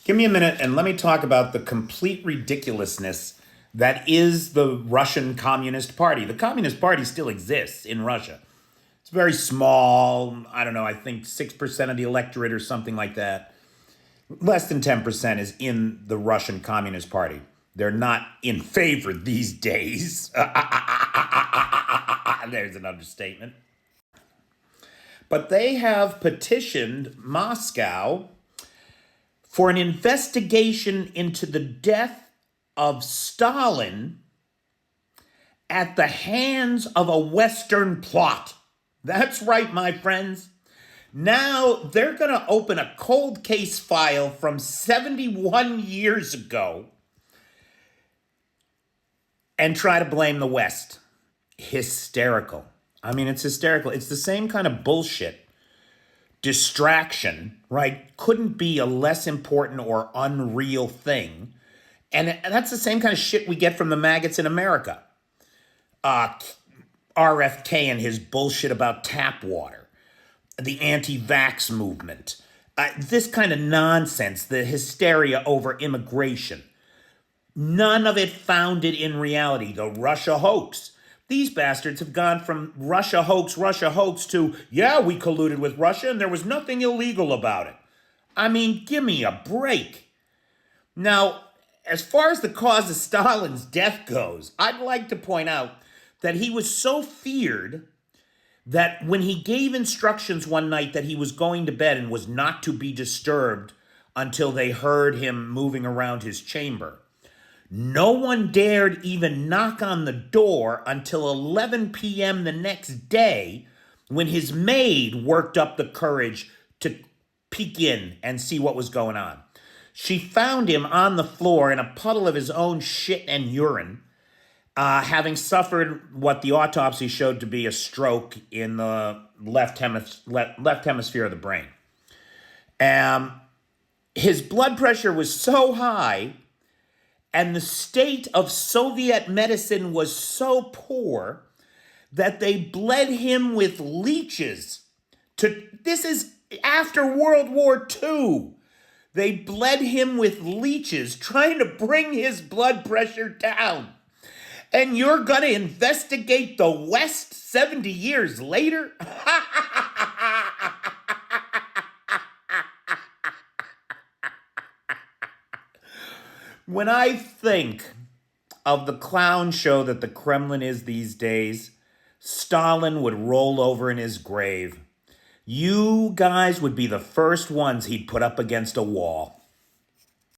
Give me a minute and let me talk about the complete ridiculousness that is the Russian Communist Party. The Communist Party still exists in Russia. It's very small. I don't know, I think 6% of the electorate or something like that. Less than 10% is in the Russian Communist Party. They're not in favor these days. There's an understatement. But they have petitioned Moscow for an investigation into the death of Stalin at the hands of a Western plot. That's right, my friends. Now they're going to open a cold case file from 71 years ago and try to blame the West. Hysterical. I mean, it's hysterical. It's the same kind of bullshit. Distraction, right? Couldn't be a less important or unreal thing. And that's the same kind of shit we get from the maggots in America. RFK and his bullshit about tap water. The anti-vax movement. This kind of nonsense, the hysteria over immigration. None of it founded in reality. The Russia hoax. These bastards have gone from Russia hoax to, yeah, we colluded with Russia and there was nothing illegal about it. I mean, give me a break. Now, as far as the cause of Stalin's death goes, I'd like to point out that he was so feared that when he gave instructions one night that he was going to bed and was not to be disturbed until they heard him moving around his chamber, no one dared even knock on the door until 11 p.m. the next day when his maid worked up the courage to peek in and see what was going on. She found him on the floor in a puddle of his own shit and urine, having suffered what the autopsy showed to be a stroke in the left hemisphere of the brain. His blood pressure was so high and the state of Soviet medicine was so poor that they bled him with leeches. This is after World War II. They bled him with leeches, trying to bring his blood pressure down. And you're going to investigate the West 70 years later? When I think of the clown show that the Kremlin is these days, Stalin would roll over in his grave. You guys would be the first ones he'd put up against a wall.